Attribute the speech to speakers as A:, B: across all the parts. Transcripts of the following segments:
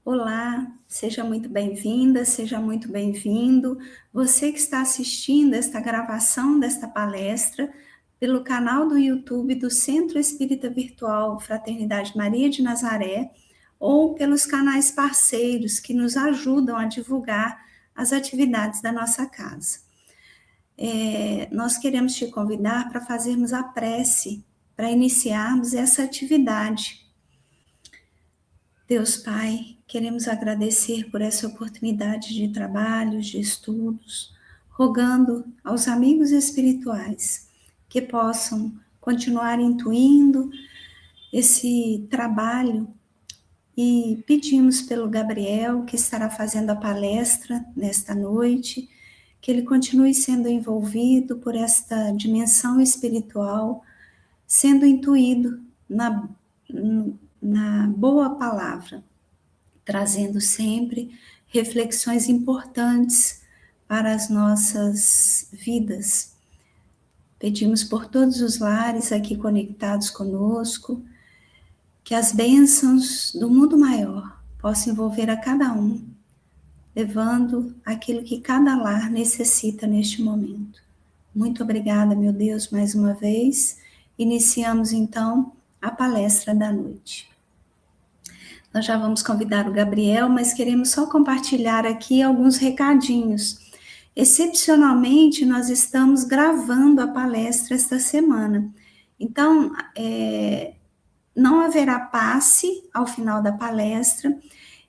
A: Olá, seja muito bem-vinda, seja muito bem-vindo. Você que está assistindo esta gravação desta palestra pelo canal do YouTube do Centro Espírita Virtual Fraternidade Maria de Nazaré ou pelos canais parceiros que nos ajudam a divulgar as atividades da nossa casa. Nós queremos te convidar para fazermos a prece, para iniciarmos essa atividade. Deus Pai, queremos agradecer por essa oportunidade de trabalhos, de estudos, rogando aos amigos espirituais que possam continuar intuindo esse trabalho e pedimos pelo Gabriel, que estará fazendo a palestra nesta noite, que ele continue sendo envolvido por esta dimensão espiritual, sendo intuído na boa palavra, trazendo sempre reflexões importantes para as nossas vidas. Pedimos por todos os lares aqui conectados conosco, que as bênçãos do mundo maior possam envolver a cada um, levando aquilo que cada lar necessita neste momento. Muito obrigada, meu Deus, mais uma vez. Iniciamos então a palestra da noite. Nós já vamos convidar o Gabriel, mas queremos só compartilhar aqui alguns recadinhos. Excepcionalmente, nós estamos gravando a palestra esta semana. Então, não haverá passe ao final da palestra,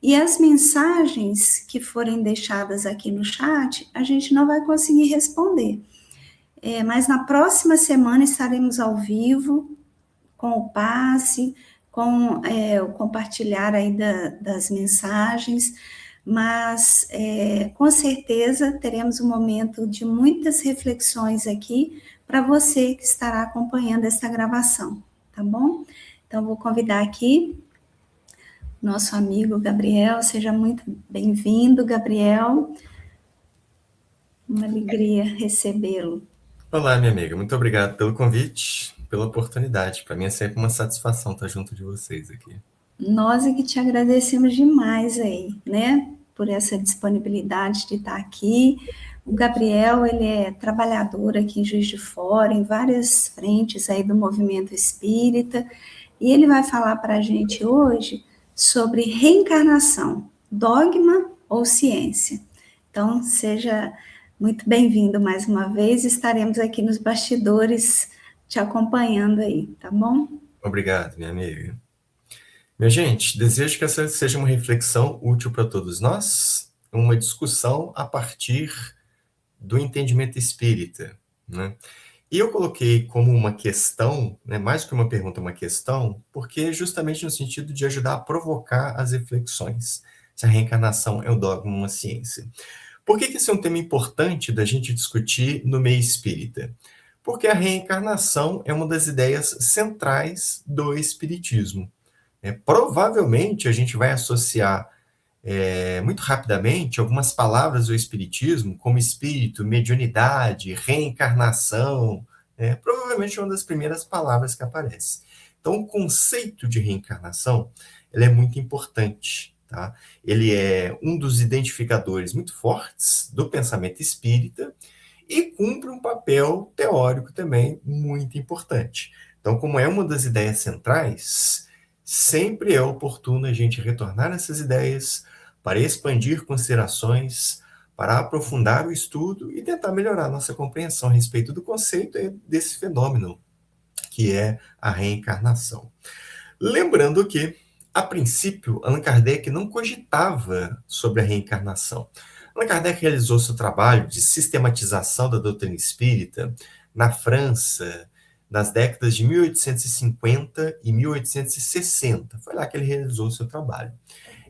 A: e as mensagens que forem deixadas aqui no chat, a gente não vai conseguir responder. Mas na próxima semana estaremos ao vivo, com o passe, com o compartilhar aí das mensagens, mas com certeza teremos um momento de muitas reflexões aqui para você que estará acompanhando essa gravação, tá bom? Então, vou convidar aqui nosso amigo Gabriel, seja muito bem-vindo, Gabriel. Uma alegria recebê-lo.
B: Olá, minha amiga. Muito obrigado pelo convite, pela oportunidade. Para mim é sempre uma satisfação estar junto de vocês aqui.
A: Nós é que te agradecemos demais aí, né? Por essa disponibilidade de estar aqui. O Gabriel, ele é trabalhador aqui em Juiz de Fora, em várias frentes aí do movimento espírita, e ele vai falar para a gente hoje sobre reencarnação, dogma ou ciência. Então, seja muito bem-vindo mais uma vez, estaremos aqui nos bastidores te acompanhando aí, tá bom?
B: Obrigado, minha amiga. Minha gente, desejo que essa seja uma reflexão útil para todos nós, uma discussão a partir do entendimento espírita, né? E eu coloquei como uma questão, né, mais que uma pergunta, uma questão, porque justamente no sentido de ajudar a provocar as reflexões. Se a reencarnação é um dogma ou uma ciência. Por que esse é um tema importante da gente discutir no meio espírita? Porque a reencarnação é uma das ideias centrais do espiritismo. Provavelmente a gente vai associar muito rapidamente algumas palavras do espiritismo, como espírito, mediunidade, reencarnação, provavelmente é uma das primeiras palavras que aparece. Então, o conceito de reencarnação ele é muito importante. Tá? Ele é um dos identificadores muito fortes do pensamento espírita e cumpre um papel teórico também muito importante. Então, como é uma das ideias centrais, sempre é oportuno a gente retornar essas ideias para expandir considerações, para aprofundar o estudo e tentar melhorar a nossa compreensão a respeito do conceito desse fenômeno, que é a reencarnação. Lembrando que, a princípio, Allan Kardec não cogitava sobre a reencarnação. Allan Kardec realizou seu trabalho de sistematização da doutrina espírita na França, nas décadas de 1850 e 1860. Foi lá que ele realizou seu trabalho.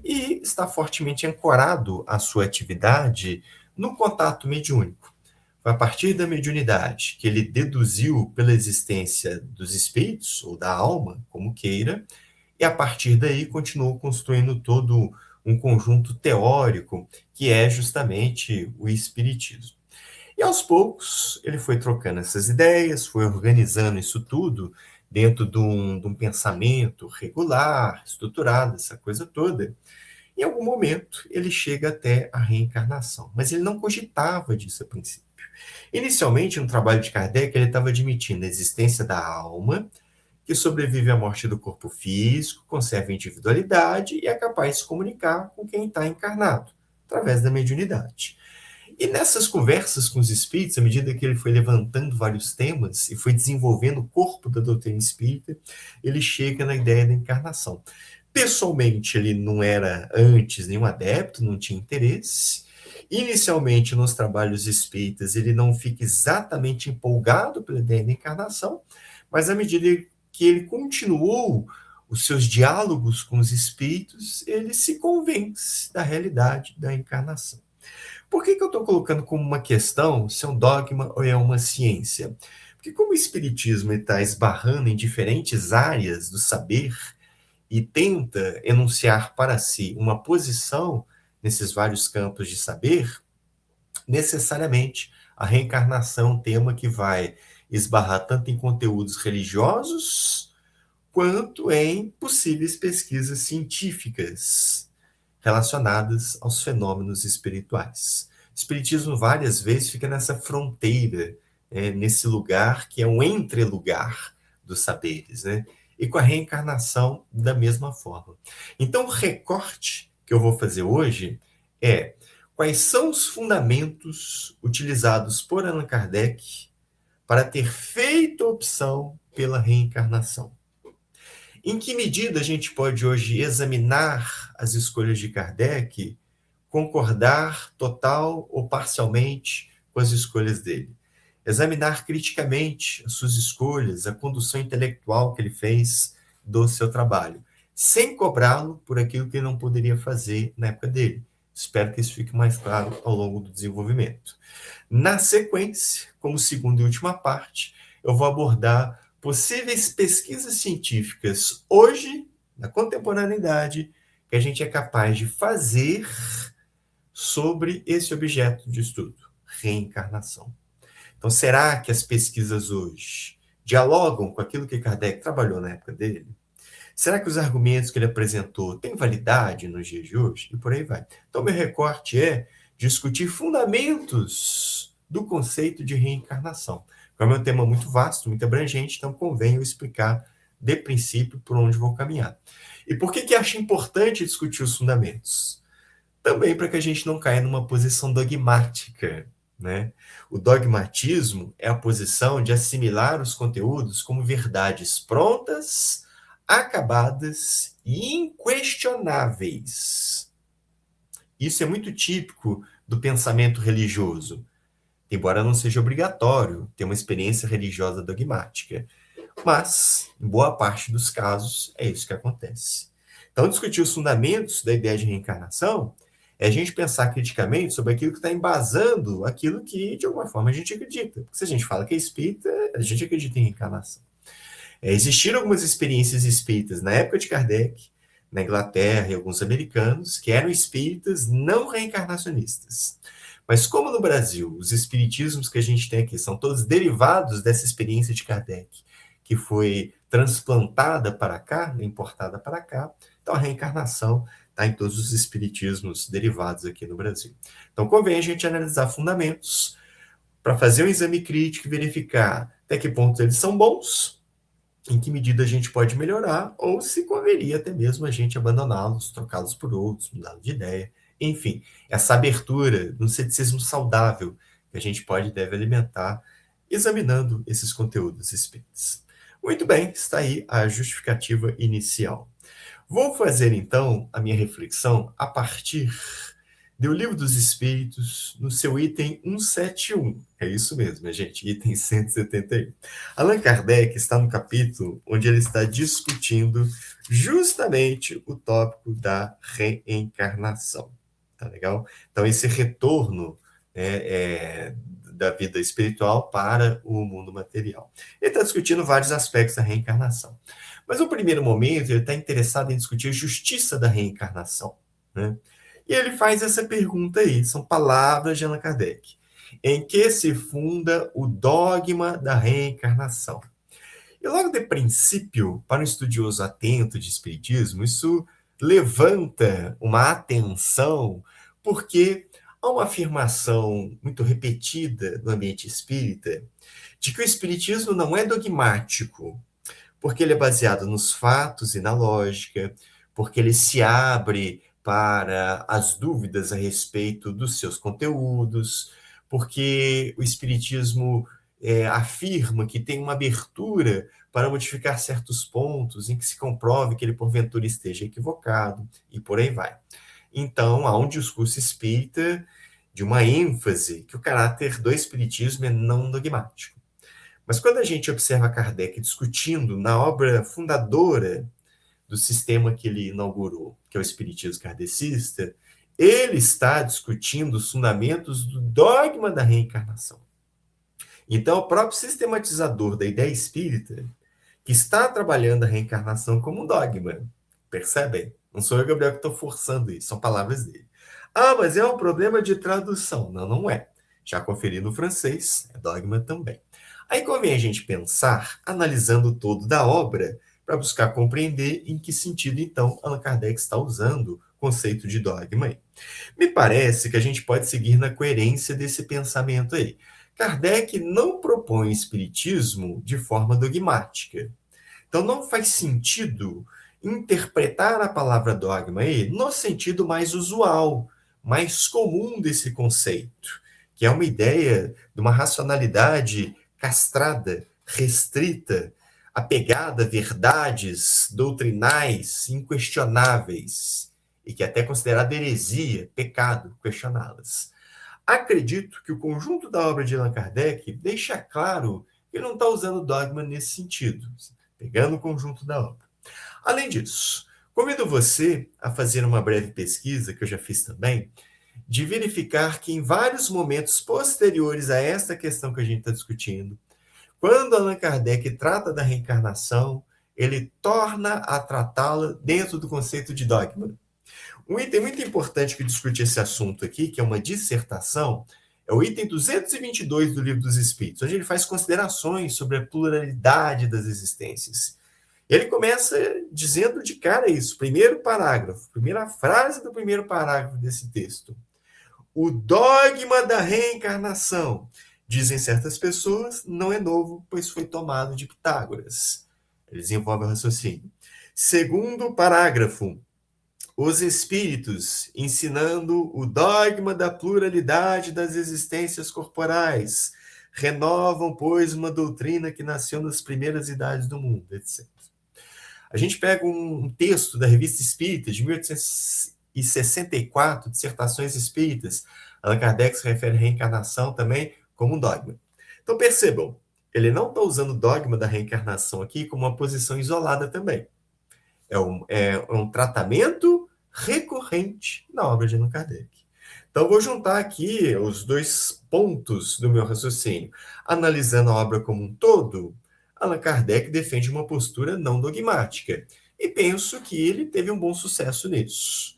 B: E está fortemente ancorado a sua atividade no contato mediúnico. Foi a partir da mediunidade que ele deduziu pela existência dos espíritos, ou da alma, como queira, e a partir daí continuou construindo todo um conjunto teórico que é justamente o espiritismo. E aos poucos ele foi trocando essas ideias, foi organizando isso tudo dentro de um pensamento regular, estruturado, essa coisa toda. Em algum momento, ele chega até a reencarnação, mas ele não cogitava disso a princípio. Inicialmente, no trabalho de Kardec, ele estava admitindo a existência da alma, que sobrevive à morte do corpo físico, conserva a individualidade e é capaz de se comunicar com quem está encarnado, através da mediunidade. E nessas conversas com os espíritos, à medida que ele foi levantando vários temas e foi desenvolvendo o corpo da doutrina espírita, ele chega na ideia da encarnação. Pessoalmente, ele não era antes nenhum adepto, não tinha interesse. Inicialmente, nos trabalhos espíritas, ele não fica exatamente empolgado pela ideia da encarnação, mas à medida que ele continuou os seus diálogos com os espíritos, ele se convence da realidade da encarnação. Por que eu estou colocando como uma questão se é um dogma ou é uma ciência? Porque como o espiritismo está esbarrando em diferentes áreas do saber e tenta enunciar para si uma posição nesses vários campos de saber, necessariamente a reencarnação é um tema que vai esbarrar tanto em conteúdos religiosos quanto em possíveis pesquisas científicas relacionadas aos fenômenos espirituais. O espiritismo várias vezes fica nessa fronteira, nesse lugar que é um entrelugar dos saberes, né? E com a reencarnação da mesma forma. Então, o recorte que eu vou fazer hoje é quais são os fundamentos utilizados por Allan Kardec para ter feito a opção pela reencarnação. Em que medida a gente pode hoje examinar as escolhas de Kardec, concordar total ou parcialmente com as escolhas dele? Examinar criticamente as suas escolhas, a condução intelectual que ele fez do seu trabalho, sem cobrá-lo por aquilo que ele não poderia fazer na época dele. Espero que isso fique mais claro ao longo do desenvolvimento. Na sequência, como segunda e última parte, eu vou abordar possíveis pesquisas científicas hoje, na contemporaneidade, que a gente é capaz de fazer sobre esse objeto de estudo, reencarnação. Então, será que as pesquisas hoje dialogam com aquilo que Kardec trabalhou na época dele? Será que os argumentos que ele apresentou têm validade nos dias de hoje? E por aí vai. Então, meu recorte é discutir fundamentos do conceito de reencarnação. Como é um tema muito vasto, muito abrangente, então convém eu explicar de princípio por onde vou caminhar. E por que acho importante discutir os fundamentos? Também para que a gente não caia numa posição dogmática, né? O dogmatismo é a posição de assimilar os conteúdos como verdades prontas, acabadas e inquestionáveis. Isso é muito típico do pensamento religioso, embora não seja obrigatório ter uma experiência religiosa dogmática. Mas, em boa parte dos casos, é isso que acontece. Então, discutir os fundamentos da ideia de reencarnação é a gente pensar criticamente sobre aquilo que está embasando aquilo que, de alguma forma, a gente acredita. Porque se a gente fala que é espírita, a gente acredita em reencarnação. Existiram algumas experiências espíritas na época de Kardec, na Inglaterra e alguns americanos, que eram espíritas não reencarnacionistas. Mas como no Brasil, os espiritismos que a gente tem aqui são todos derivados dessa experiência de Kardec, que foi transplantada para cá, importada para cá, então a reencarnação está em todos os espiritismos derivados aqui no Brasil. Então convém a gente analisar fundamentos para fazer um exame crítico e verificar até que ponto eles são bons, em que medida a gente pode melhorar, ou se converia até mesmo a gente abandoná-los, trocá-los por outros, mudá-los de ideia. Enfim, essa abertura no ceticismo saudável que a gente pode e deve alimentar examinando esses conteúdos espíritas. Muito bem, está aí a justificativa inicial. Vou fazer, então, a minha reflexão a partir do Livro dos Espíritos, no seu item 171. É isso mesmo, né, gente? Item 171. Allan Kardec está no capítulo onde ele está discutindo justamente o tópico da reencarnação. Tá legal? Então, esse retorno da vida espiritual para o mundo material. Ele está discutindo vários aspectos da reencarnação. Mas, no primeiro momento, ele está interessado em discutir a justiça da reencarnação, né? E ele faz essa pergunta aí, são palavras de Allan Kardec. Em que se funda o dogma da reencarnação? E logo de princípio, para um estudioso atento de espiritismo, isso levanta uma atenção, porque há uma afirmação muito repetida no ambiente espírita de que o espiritismo não é dogmático, porque ele é baseado nos fatos e na lógica, porque ele se abre para as dúvidas a respeito dos seus conteúdos, porque o espiritismo afirma que tem uma abertura para modificar certos pontos em que se comprove que ele porventura esteja equivocado, e por aí vai. Então, há um discurso espírita de uma ênfase que o caráter do espiritismo é não dogmático. Mas quando a gente observa Kardec discutindo na obra fundadora do sistema que ele inaugurou, que é o Espiritismo Kardecista, ele está discutindo os fundamentos do dogma da reencarnação. Então, o próprio sistematizador da ideia espírita, que está trabalhando a reencarnação como um dogma, percebem? Não sou eu, Gabriel, que estou forçando isso, são palavras dele. Ah, mas é um problema de tradução. Não, não é. Já conferi no francês, é dogma também. Aí convém a gente pensar, analisando o todo da obra, para buscar compreender em que sentido, então, Allan Kardec está usando o conceito de dogma aí. Me parece que a gente pode seguir na coerência desse pensamento aí. Kardec não propõe o espiritismo de forma dogmática. Então não faz sentido interpretar a palavra dogma aí no sentido mais usual, mais comum desse conceito, que é uma ideia de uma racionalidade castrada, restrita, apegada a verdades doutrinais inquestionáveis e que é até considerada heresia, pecado, questioná-las. Acredito que o conjunto da obra de Allan Kardec deixa claro que ele não está usando dogma nesse sentido, pegando o conjunto da obra. Além disso, convido você a fazer uma breve pesquisa, que eu já fiz também, de verificar que em vários momentos posteriores a esta questão que a gente está discutindo, quando Allan Kardec trata da reencarnação, ele torna a tratá-la dentro do conceito de dogma. Um item muito importante que discute esse assunto aqui, que é uma dissertação, é o item 222 do Livro dos Espíritos, onde ele faz considerações sobre a pluralidade das existências. Ele começa dizendo de cara isso, primeiro parágrafo, primeira frase do primeiro parágrafo desse texto. O dogma da reencarnação, dizem certas pessoas, não é novo, pois foi tomado de Pitágoras. Ele desenvolve o raciocínio. Segundo parágrafo, os espíritos ensinando o dogma da pluralidade das existências corporais renovam, pois, uma doutrina que nasceu nas primeiras idades do mundo, etc. A gente pega um texto da Revista Espírita de 1864, Dissertações Espíritas. Allan Kardec se refere à reencarnação também como um dogma. Então percebam, ele não está usando o dogma da reencarnação aqui como uma posição isolada também. É um tratamento recorrente na obra de Allan Kardec. Então, vou juntar aqui os dois pontos do meu raciocínio. Analisando a obra como um todo, Allan Kardec defende uma postura não dogmática. E penso que ele teve um bom sucesso nisso.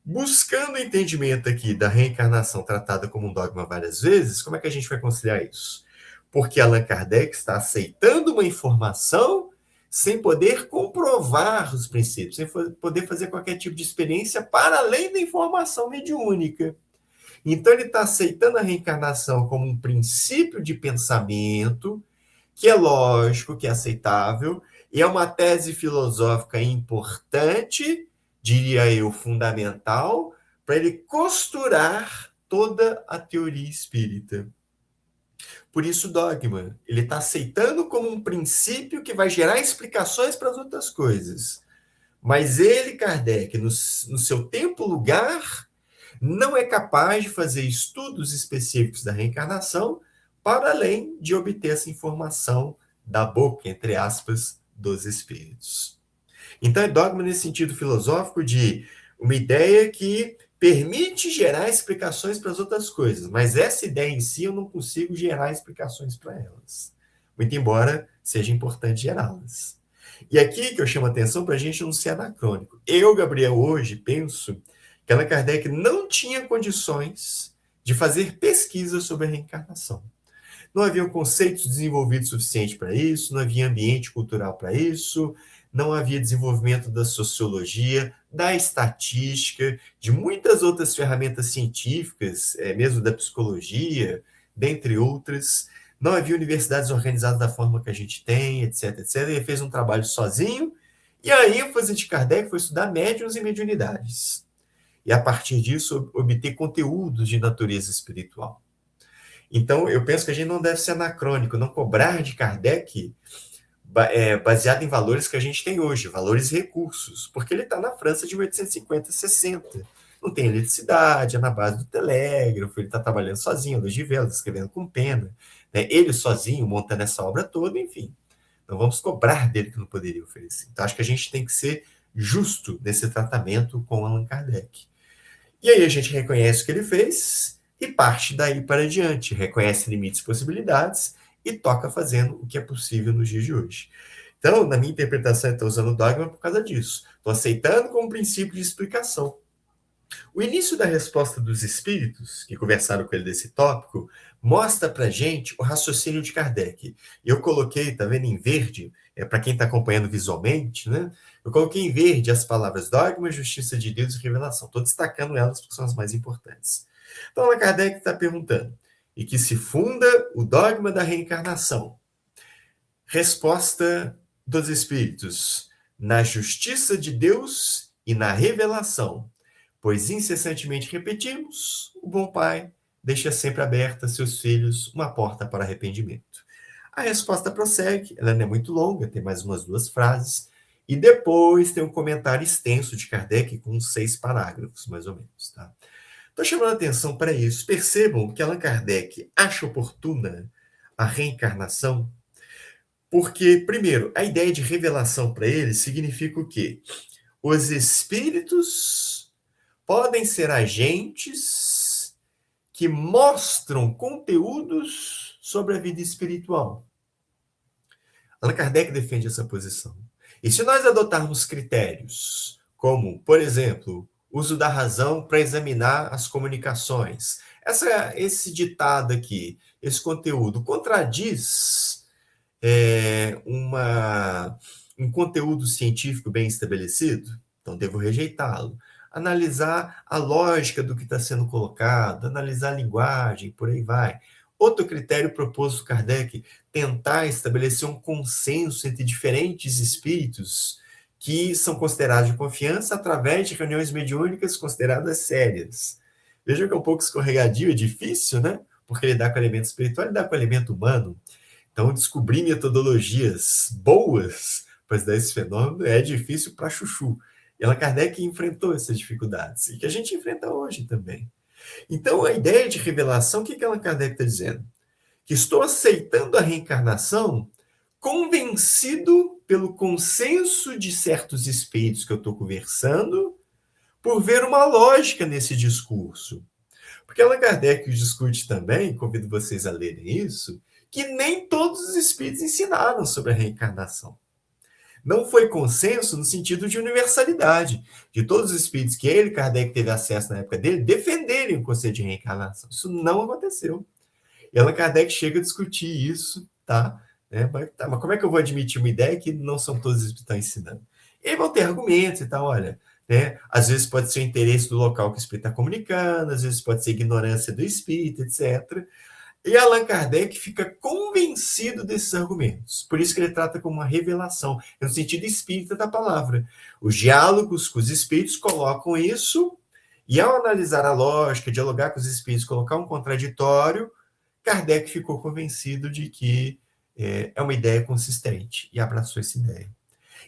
B: Buscando o entendimento aqui da reencarnação tratada como um dogma várias vezes, como é que a gente vai conciliar isso? Porque Allan Kardec está aceitando uma informação sem poder comprovar os princípios, sem poder fazer qualquer tipo de experiência para além da informação mediúnica. Então, ele está aceitando a reencarnação como um princípio de pensamento, que é lógico, que é aceitável, e é uma tese filosófica importante, diria eu, fundamental, para ele costurar toda a teoria espírita. Por isso, dogma. Ele está aceitando como um princípio que vai gerar explicações para as outras coisas. Mas ele, Kardec, no seu tempo, lugar, não é capaz de fazer estudos específicos da reencarnação para além de obter essa informação da boca, entre aspas, dos espíritos. Então, é dogma nesse sentido filosófico de uma ideia que permite gerar explicações para as outras coisas, mas essa ideia em si eu não consigo gerar explicações para elas, muito embora seja importante gerá-las. E aqui que eu chamo a atenção para a gente não ser anacrônico. Eu, Gabriel, hoje penso que Allan Kardec não tinha condições de fazer pesquisa sobre a reencarnação. Não havia conceitos desenvolvidos suficientes para isso, não havia ambiente cultural para isso, não havia desenvolvimento da sociologia, da estatística, de muitas outras ferramentas científicas, mesmo da psicologia, dentre outras. Não havia universidades organizadas da forma que a gente tem, etc, etc. Ele fez um trabalho sozinho, e a ênfase de Kardec foi estudar médiuns e mediunidades. E, a partir disso, obter conteúdos de natureza espiritual. Então, eu penso que a gente não deve ser anacrônico, não cobrar de Kardec baseado em valores que a gente tem hoje, valores e recursos, porque ele está na França de 1850, 60. Não tem eletricidade, é na base do telégrafo, ele está trabalhando sozinho, luz de vela, escrevendo com pena, né? Ele sozinho montando essa obra toda, enfim. Não vamos cobrar dele que não poderia oferecer. Então, acho que a gente tem que ser justo nesse tratamento com Allan Kardec. E aí a gente reconhece o que ele fez e parte daí para diante, reconhece limites e possibilidades e toca fazendo o que é possível nos dias de hoje. Então, na minha interpretação, eu estou usando o dogma por causa disso. Estou aceitando como princípio de explicação. O início da resposta dos espíritos, que conversaram com ele desse tópico, mostra para gente o raciocínio de Kardec. Eu coloquei, tá vendo, em verde, para quem está acompanhando visualmente, né? Eu coloquei em verde as palavras dogma, justiça de Deus e revelação. Estou destacando elas porque são as mais importantes. Então, Allan Kardec está perguntando, e que se funda o dogma da reencarnação? Resposta dos espíritos: na justiça de Deus e na revelação, pois incessantemente repetimos, o bom Pai deixa sempre aberta a seus filhos uma porta para arrependimento. A resposta prossegue, ela não é muito longa, tem mais umas 2 frases, e depois tem um comentário extenso de Kardec com 6 parágrafos, mais ou menos. Tá? Estou chamando a atenção para isso. Percebam que Allan Kardec acha oportuna a reencarnação, porque, primeiro, a ideia de revelação para ele significa o quê? Os espíritos podem ser agentes que mostram conteúdos sobre a vida espiritual. Allan Kardec defende essa posição. E se nós adotarmos critérios como, por exemplo, uso da razão para examinar as comunicações, esse ditado aqui, esse conteúdo, contradiz um conteúdo científico bem estabelecido, então devo rejeitá-lo. Analisar a lógica do que está sendo colocado, analisar a linguagem, por aí vai. Outro critério proposto por Kardec, tentar estabelecer um consenso entre diferentes espíritos que são considerados de confiança através de reuniões mediúnicas consideradas sérias. Veja que é um pouco escorregadio, é difícil, né? Porque ele dá com o elemento espiritual, ele dá com o elemento humano. Então, descobrir metodologias boas para estudar esse fenômeno é difícil para chuchu. E Allan Kardec enfrentou essas dificuldades, e que a gente enfrenta hoje também. Então, a ideia de revelação, o que Allan Kardec está dizendo? Que estou aceitando a reencarnação convencido pelo consenso de certos espíritos que eu estou conversando, por ver uma lógica nesse discurso. Porque Allan Kardec discute também, convido vocês a lerem isso, que nem todos os espíritos ensinaram sobre a reencarnação. Não foi consenso no sentido de universalidade, de todos os espíritos que ele, Kardec, teve acesso na época dele, defenderem o conceito de reencarnação. Isso não aconteceu. E Allan Kardec chega a discutir isso, tá? Mas como é que eu vou admitir uma ideia que não são todos os espíritos que estão ensinando? E aí vão ter argumentos e tal, olha, às vezes pode ser o interesse do local que o espírito está comunicando, às vezes pode ser ignorância do espírito, etc. E Allan Kardec fica convencido desses argumentos. Por isso que ele trata como uma revelação, no sentido espírita da palavra. Os diálogos com os espíritos colocam isso, e ao analisar a lógica, dialogar com os espíritos, colocar um contraditório, Kardec ficou convencido de que é uma ideia consistente, e abraçou essa ideia.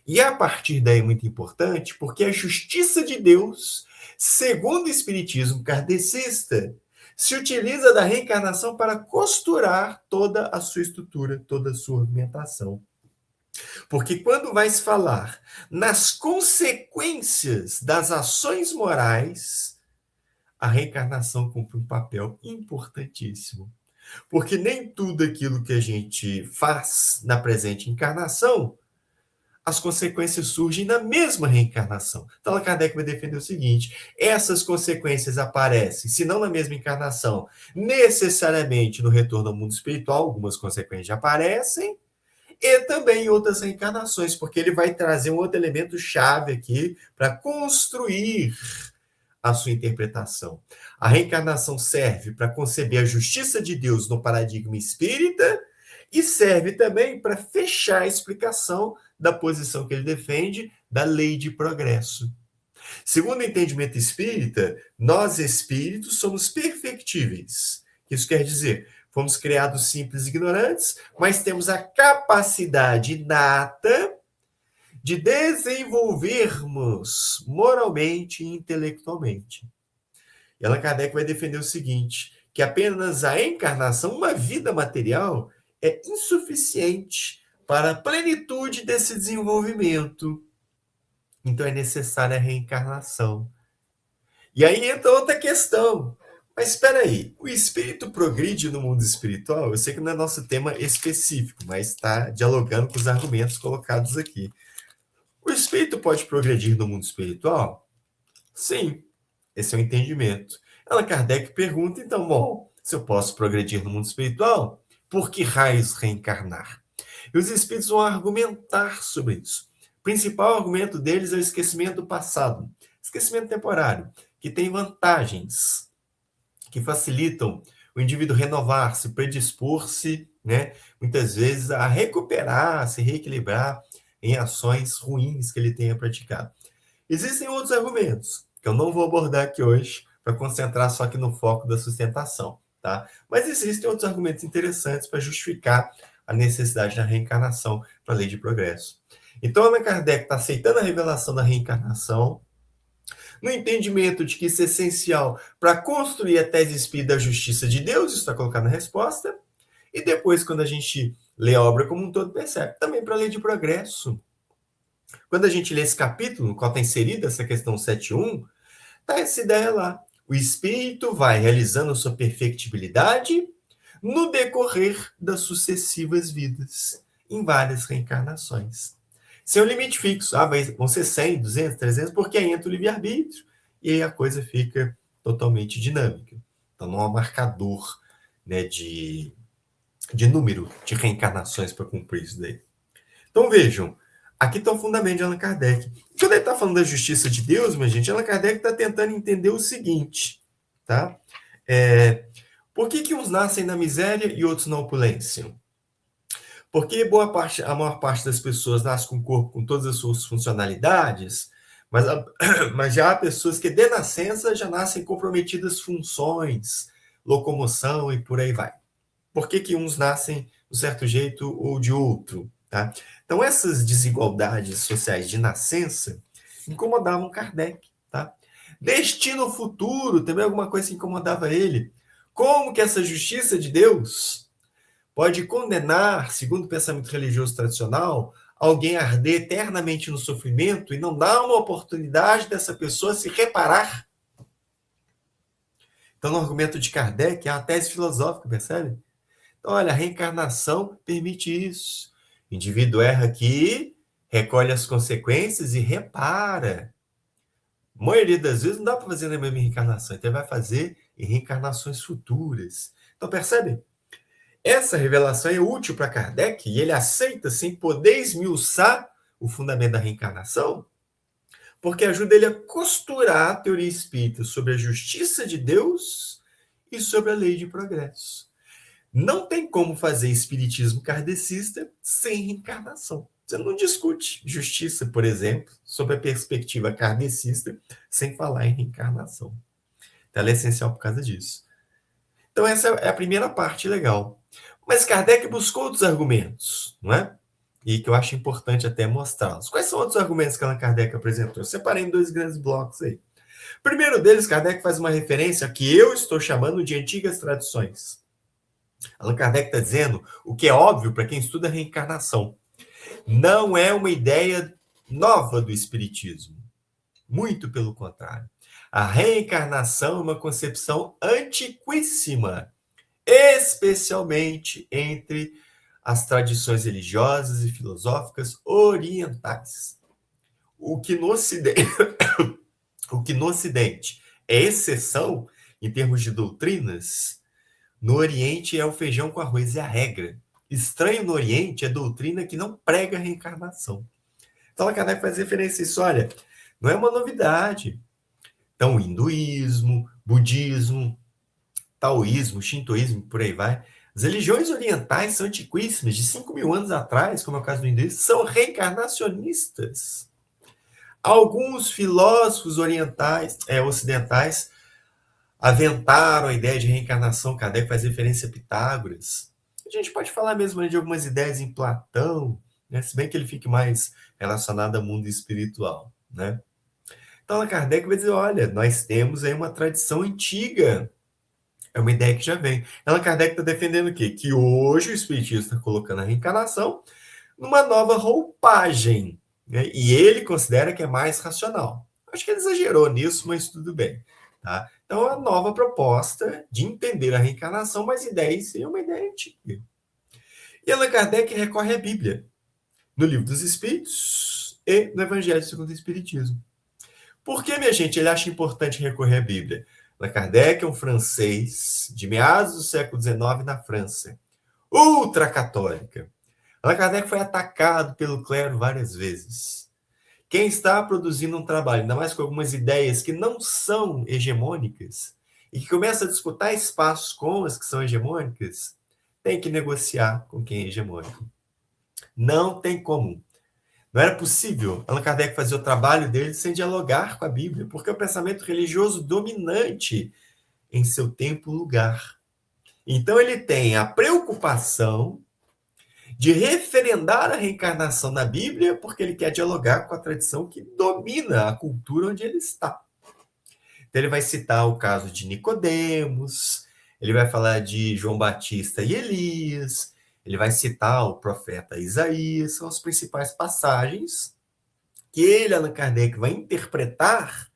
B: E a partir daí é muito importante, porque a justiça de Deus, segundo o espiritismo kardecista, se utiliza da reencarnação para costurar toda a sua estrutura, toda a sua argumentação. Porque quando vai se falar nas consequências das ações morais, a reencarnação cumpre um papel importantíssimo. Porque nem tudo aquilo que a gente faz na presente encarnação, as consequências surgem na mesma reencarnação. Então, Allan Kardec vai defender o seguinte: essas consequências aparecem, se não na mesma encarnação, necessariamente no retorno ao mundo espiritual, algumas consequências já aparecem, e também em outras reencarnações, porque ele vai trazer um outro elemento chave aqui para construir a sua interpretação. A reencarnação serve para conceber a justiça de Deus no paradigma espírita e serve também para fechar a explicação da posição que ele defende da lei de progresso. Segundo o entendimento espírita, nós espíritos somos perfectíveis. Isso quer dizer, fomos criados simples e ignorantes, mas temos a capacidade inata de desenvolvermos moralmente e intelectualmente. E Allan Kardec vai defender o seguinte, que apenas a encarnação, uma vida material, é insuficiente para a plenitude desse desenvolvimento. Então é necessária a reencarnação. E aí entra outra questão. Mas espera aí, o espírito progride no mundo espiritual? Eu sei que não é nosso tema específico, mas está dialogando com os argumentos colocados aqui. O espírito pode progredir no mundo espiritual? Sim, esse é o entendimento. Allan Kardec pergunta, então, bom, se eu posso progredir no mundo espiritual, por que raios reencarnar? E os espíritos vão argumentar sobre isso. O principal argumento deles é o esquecimento do passado, esquecimento temporário, que tem vantagens, que facilitam o indivíduo renovar-se, predispor-se, né, muitas vezes a recuperar, se reequilibrar em ações ruins que ele tenha praticado. Existem outros argumentos, que eu não vou abordar aqui hoje, para concentrar só aqui no foco da sustentação, tá? Mas existem outros argumentos interessantes para justificar a necessidade da reencarnação para a lei de progresso. Então, Allan Kardec está aceitando a revelação da reencarnação, no entendimento de que isso é essencial para construir a tese espírita da justiça de Deus, isso está colocado na resposta, e depois, quando a gente lê a obra como um todo, percebe, também para a lei de progresso. Quando a gente lê esse capítulo, no qual está inserida essa questão 7.1, está essa ideia lá. O espírito vai realizando sua perfectibilidade no decorrer das sucessivas vidas, em várias reencarnações. Sem um limite fixo. Vão ser 100, 200, 300, porque aí entra o livre-arbítrio e aí a coisa fica totalmente dinâmica. Então não há marcador, né, de número de reencarnações para cumprir isso daí. Então vejam, aqui está o fundamento de Allan Kardec. Quando ele está falando da justiça de Deus, minha gente, Allan Kardec está tentando entender o seguinte, tá? Por que uns nascem na miséria e outros na opulência? Porque a maior parte das pessoas nasce com o corpo com todas as suas funcionalidades, mas já há pessoas que de nascença já nascem comprometidas funções, locomoção e por aí vai. Por que uns nascem de um certo jeito ou de outro? Tá? Então, essas desigualdades sociais de nascença incomodavam Kardec. Tá? Destino futuro, também alguma coisa que incomodava ele. Como que essa justiça de Deus pode condenar, segundo o pensamento religioso tradicional, alguém a arder eternamente no sofrimento e não dar uma oportunidade dessa pessoa se reparar? Então, no argumento de Kardec, é uma tese filosófica, percebe? Então, olha, a reencarnação permite isso. O indivíduo erra aqui, recolhe as consequências e repara. A maioria das vezes não dá para fazer na mesma reencarnação, então ele vai fazer em reencarnações futuras. Então, percebe? Essa revelação é útil para Kardec e ele aceita sem poder esmiuçar o fundamento da reencarnação, porque ajuda ele a costurar a teoria espírita sobre a justiça de Deus e sobre a lei de progresso. Não tem como fazer espiritismo kardecista sem reencarnação. Você não discute justiça, por exemplo, sob a perspectiva kardecista, sem falar em reencarnação. Então, ela é essencial por causa disso. Então, essa é a primeira parte legal. Mas Kardec buscou outros argumentos, não é? E que eu acho importante até mostrá-los. Quais são outros argumentos que Allan Kardec apresentou? Eu separei em 2 grandes blocos aí. O primeiro deles, Kardec faz uma referência que eu estou chamando de antigas tradições. Allan Kardec está dizendo o que é óbvio para quem estuda a reencarnação. Não é uma ideia nova do Espiritismo. Muito pelo contrário. A reencarnação é uma concepção antiquíssima, especialmente entre as tradições religiosas e filosóficas orientais. O que no Ocidente é exceção em termos de doutrinas, no Oriente é o feijão com arroz, é a regra. estranho no Oriente é doutrina que não prega a reencarnação. Então, Allan Kardec faz referência a isso. Olha, não é uma novidade. Então, hinduísmo, budismo, taoísmo, shintoísmo, por aí vai. As religiões orientais são antiquíssimas, de 5.000 anos atrás, como é o caso do hinduísmo, são reencarnacionistas. Alguns filósofos ocidentais, aventaram a ideia de reencarnação. Kardec faz referência a Pitágoras. A gente pode falar mesmo de algumas ideias em Platão, né? Se bem que ele fique mais relacionado ao mundo espiritual, né? Então, Allan Kardec vai dizer, olha, nós temos aí uma tradição antiga. É uma ideia que já vem. Allan Kardec está defendendo o quê? Que hoje o Espiritismo está colocando a reencarnação numa nova roupagem, né? E ele considera que é mais racional. Acho que ele exagerou nisso, mas tudo bem. Tá? Então, a nova proposta de entender a reencarnação, mas ideia em si é uma ideia antiga. E Allan Kardec recorre à Bíblia, no Livro dos Espíritos e no Evangelho segundo o Espiritismo. Por que, minha gente, ele acha importante recorrer à Bíblia? Allan Kardec é um francês de meados do século XIX na França, ultracatólica. Allan Kardec foi atacado pelo clero várias vezes. Quem está produzindo um trabalho, ainda mais com algumas ideias que não são hegemônicas, e que começa a disputar espaços com as que são hegemônicas, tem que negociar com quem é hegemônico. Não tem como. Não era possível Allan Kardec fazer o trabalho dele sem dialogar com a Bíblia, porque é o pensamento religioso dominante em seu tempo e lugar. Então ele tem a preocupação de referendar a reencarnação na Bíblia, porque ele quer dialogar com a tradição que domina a cultura onde ele está. Então ele vai citar o caso de Nicodemos, ele vai falar de João Batista e Elias, ele vai citar o profeta Isaías, são as principais passagens que ele, Allan Kardec, vai interpretar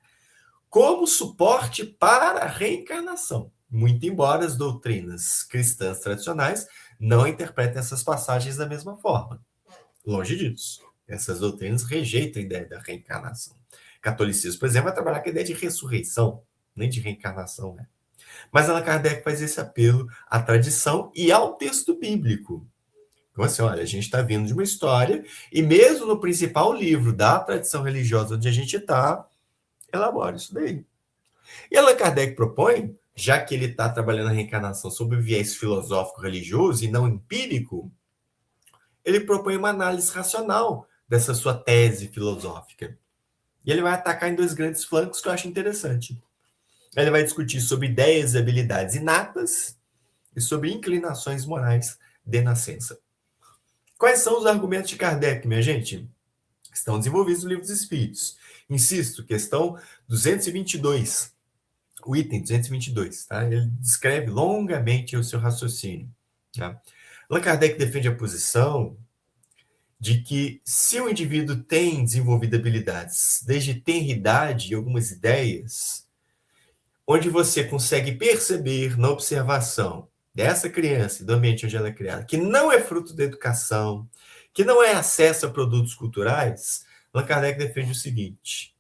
B: como suporte para a reencarnação. Muito embora as doutrinas cristãs tradicionais não interpretem essas passagens da mesma forma. Longe disso. Essas doutrinas rejeitam a ideia da reencarnação. O catolicismo, por exemplo, vai trabalhar com a ideia de ressurreição, nem de reencarnação, né? Mas Allan Kardec faz esse apelo à tradição e ao texto bíblico. Então, assim, olha, a gente está vindo de uma história, e mesmo no principal livro da tradição religiosa onde a gente está, elabora isso daí. E Allan Kardec propõe, já que ele está trabalhando a reencarnação sob o viés filosófico-religioso e não empírico, ele propõe uma análise racional dessa sua tese filosófica. E ele vai atacar em dois grandes flancos que eu acho interessante. Ele vai discutir sobre ideias e habilidades inatas e sobre inclinações morais de nascença. Quais são os argumentos de Kardec, minha gente? Estão desenvolvidos no Livro dos Espíritos. Insisto, questão 222, o item 222, tá? Ele descreve longamente o seu raciocínio. Tá? Allan Kardec defende a posição de que se o indivíduo tem desenvolvido habilidades desde tenra idade e algumas ideias, onde você consegue perceber na observação dessa criança e do ambiente onde ela é criada, que não é fruto da educação, que não é acesso a produtos culturais, Allan Kardec defende o seguinte: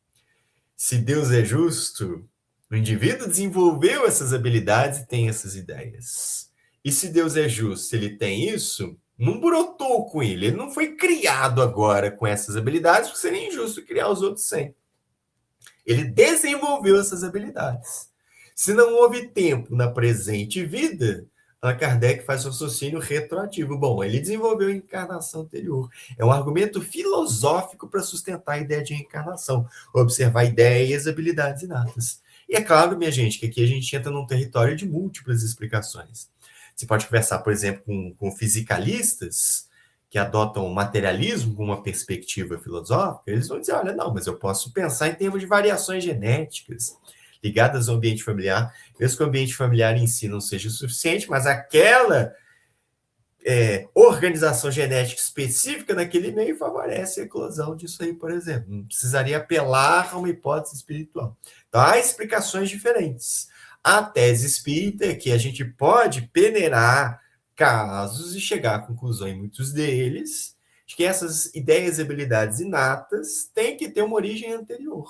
B: se Deus é justo, o indivíduo desenvolveu essas habilidades e tem essas ideias. E se Deus é justo, se ele tem isso, não brotou com ele não foi criado agora com essas habilidades, porque seria injusto criar os outros sem. Ele desenvolveu essas habilidades. Se não houve tempo na presente vida, Allan Kardec faz o raciocínio retroativo. Bom, ele desenvolveu a encarnação anterior. É um argumento filosófico para sustentar a ideia de reencarnação, observar ideias e habilidades inatas. E é claro, minha gente, que aqui a gente entra num território de múltiplas explicações. Você pode conversar, por exemplo, com fisicalistas que adotam o materialismo como uma perspectiva filosófica, eles vão dizer, olha, não, mas eu posso pensar em termos de variações genéticas ligadas ao ambiente familiar, mesmo que o ambiente familiar em si não seja o suficiente, mas aquela organização genética específica naquele meio favorece a eclosão disso aí, por exemplo. Não precisaria apelar a uma hipótese espiritual. Então, há explicações diferentes. A tese espírita é que a gente pode peneirar casos e chegar à conclusão, em muitos deles, de que essas ideias e habilidades inatas têm que ter uma origem anterior.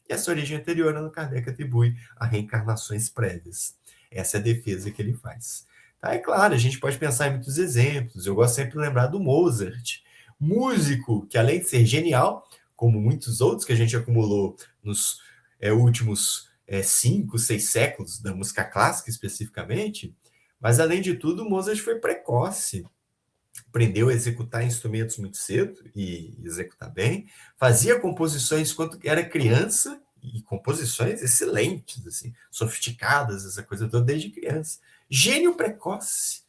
B: E essa origem anterior, Allan Kardec atribui a reencarnações prévias. Essa é a defesa que ele faz. Aí, claro, a gente pode pensar em muitos exemplos. Eu gosto sempre de lembrar do Mozart, músico que, além de ser genial, como muitos outros que a gente acumulou nos últimos 5, 6 séculos da música clássica, especificamente, mas, além de tudo, Mozart foi precoce, aprendeu a executar instrumentos muito cedo e executar bem, fazia composições quando era criança, e composições excelentes, assim, sofisticadas, essa coisa toda desde criança. Gênio precoce.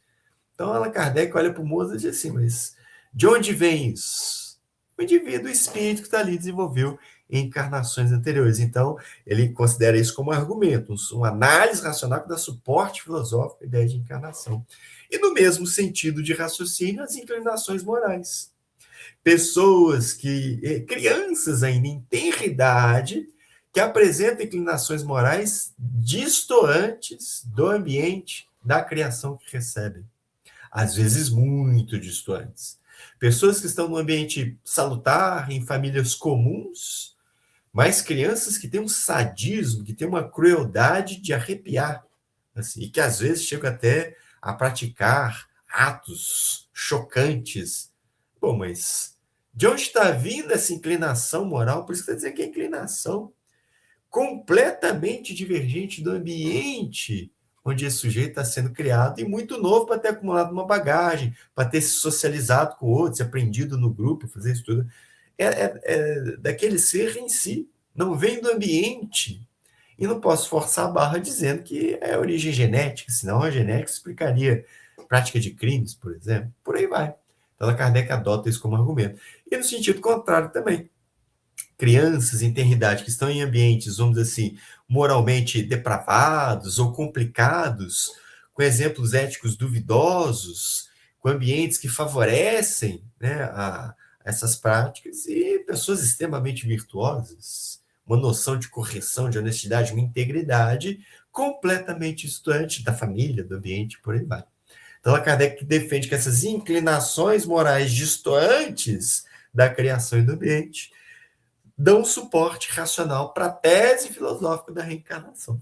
B: Então, Allan Kardec olha para o Mozart e diz assim, mas de onde vem isso? O indivíduo, o espírito que está ali desenvolveu em encarnações anteriores. Então, ele considera isso como um argumento, uma análise racional que dá suporte filosófico à ideia de encarnação. E no mesmo sentido de raciocínio, as inclinações morais. Crianças ainda em tenra idade, que apresentam inclinações morais distoantes do ambiente da criação que recebem. Às vezes muito distantes. Pessoas que estão no ambiente salutar, em famílias comuns, mas crianças que têm um sadismo, que têm uma crueldade de arrepiar, assim, e que às vezes chegam até a praticar atos chocantes. Bom, mas de onde está vindo essa inclinação moral? Por isso que está dizendo que é inclinação completamente divergente do ambiente onde esse sujeito está sendo criado, e muito novo para ter acumulado uma bagagem, para ter se socializado com outros, aprendido no grupo, fazer isso tudo. É daquele ser em si, não vem do ambiente. E não posso forçar a barra dizendo que é origem genética, senão a genética explicaria prática de crimes, por exemplo. Por aí vai. Então, a Kardec adota isso como argumento. E no sentido contrário também. Crianças em tenridade que estão em ambientes, vamos dizer assim, moralmente depravados ou complicados, com exemplos éticos duvidosos, com ambientes que favorecem, né, essas práticas, e pessoas extremamente virtuosas, uma noção de correção, de honestidade, uma integridade completamente distante da família, do ambiente, por aí vai. Então, a Kardec defende que essas inclinações morais distantes da criação e do ambiente dão suporte racional para a tese filosófica da reencarnação.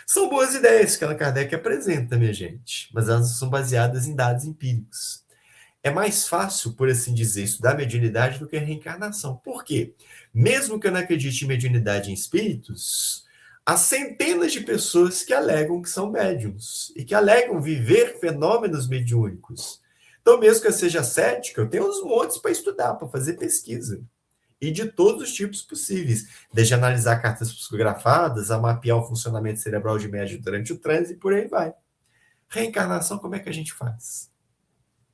B: São boas ideias que Allan Kardec apresenta, minha gente, mas elas são baseadas em dados empíricos. É mais fácil, por assim dizer, estudar mediunidade do que a reencarnação. Por quê? Mesmo que eu não acredite em mediunidade em espíritos, há centenas de pessoas que alegam que são médiums e que alegam viver fenômenos mediúnicos. Então, mesmo que eu seja cético, eu tenho uns montes para estudar, para fazer pesquisa. E de todos os tipos possíveis, desde analisar cartas psicografadas, a mapear o funcionamento cerebral de médium durante o transe e por aí vai. Reencarnação, como é que a gente faz?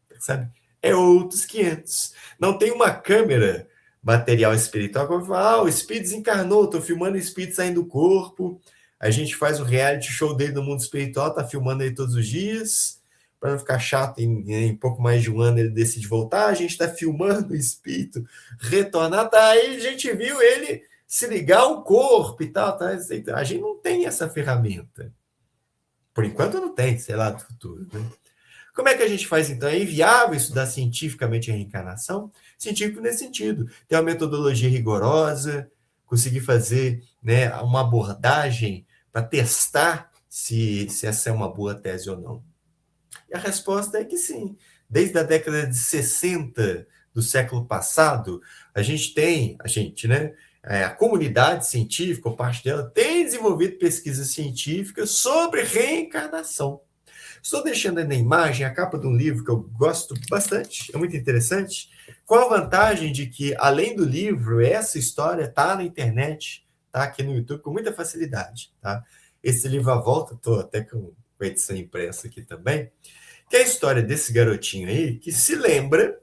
B: Percebe? É outros 500. Não tem uma câmera material espiritual que vai falar, o espírito desencarnou, estou filmando o espírito saindo do corpo, a gente faz o reality show dele no mundo espiritual, está filmando ele todos os dias, para não ficar chato, em pouco mais de um ano ele decide voltar, a gente está filmando o espírito retornar, tá? Aí a gente viu ele se ligar ao corpo e tal, tá? A gente não tem essa ferramenta. Por enquanto não tem, sei lá, do futuro, né? Como é que a gente faz, então? É inviável estudar cientificamente a reencarnação? Científico nesse sentido. Ter uma metodologia rigorosa, conseguir fazer, né, uma abordagem para testar se essa é uma boa tese ou não. E a resposta é que sim. Desde a década de 60 do século passado, né, a comunidade científica, ou parte dela, tem desenvolvido pesquisas científicas sobre reencarnação. Estou deixando aí na imagem a capa de um livro que eu gosto bastante, é muito interessante, com a vantagem de que, além do livro, essa história está na internet, está aqui no YouTube com muita facilidade. Tá? Esse livro à volta, estou até com a edição impressa aqui também, que é a história desse garotinho aí, que se lembra,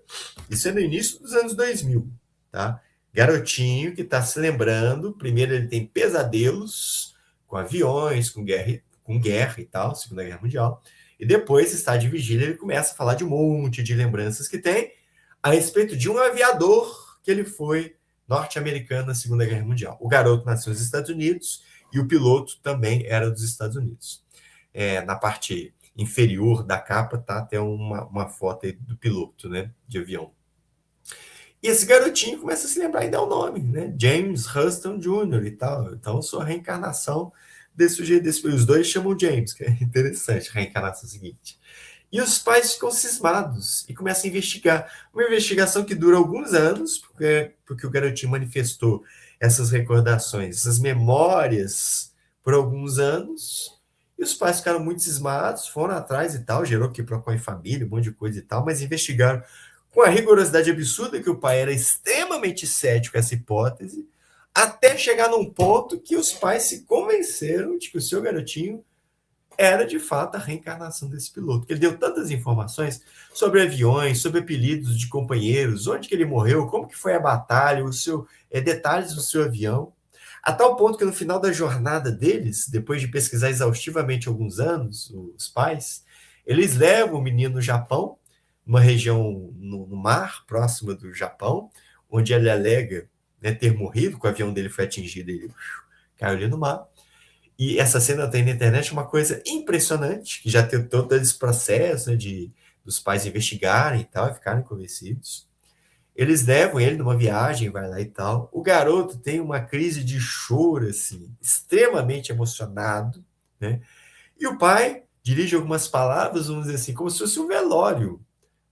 B: isso é no início dos anos 2000, tá? Garotinho que está se lembrando, primeiro ele tem pesadelos com aviões, com guerra e tal, Segunda Guerra Mundial, e depois, está de vigília, ele começa a falar de um monte de lembranças que tem a respeito de um aviador que ele foi norte-americano na Segunda Guerra Mundial. O garoto nasceu nos Estados Unidos e o piloto também era dos Estados Unidos. Na parte inferior da capa tá até uma foto aí do piloto, né, de avião. E esse garotinho começa a se lembrar e dá o nome, né? James Huston Jr. e tal. Então, sua reencarnação desse sujeito, desse, os dois chamam James, que é interessante, a reencarnação seguinte. E os pais ficam cismados e começam a investigar. Uma investigação que dura alguns anos, porque o garotinho manifestou essas recordações, essas memórias por alguns anos. E os pais ficaram muito cismados, foram atrás e tal, gerou quiprocó em família, um monte de coisa e tal, mas investigaram com a rigorosidade absurda que o pai era extremamente cético com essa hipótese, até chegar num ponto que os pais se convenceram de que o seu garotinho era de fato a reencarnação desse piloto, porque ele deu tantas informações sobre aviões, sobre apelidos de companheiros, onde que ele morreu, como que foi a batalha, detalhes do seu avião, a tal ponto que no final da jornada deles, depois de pesquisar exaustivamente alguns anos, os pais, eles levam o menino no Japão, numa região no mar, próxima do Japão, onde ele alega, né, ter morrido, que o avião dele foi atingido e ele caiu ali no mar. E essa cena tem na internet uma coisa impressionante, que já tem todo esse processo, né, dos pais investigarem e tal, e ficarem convencidos. Eles levam ele numa viagem, vai lá e tal. O garoto tem uma crise de choro, assim, extremamente emocionado, né? E o pai dirige algumas palavras, vamos dizer assim, como se fosse um velório,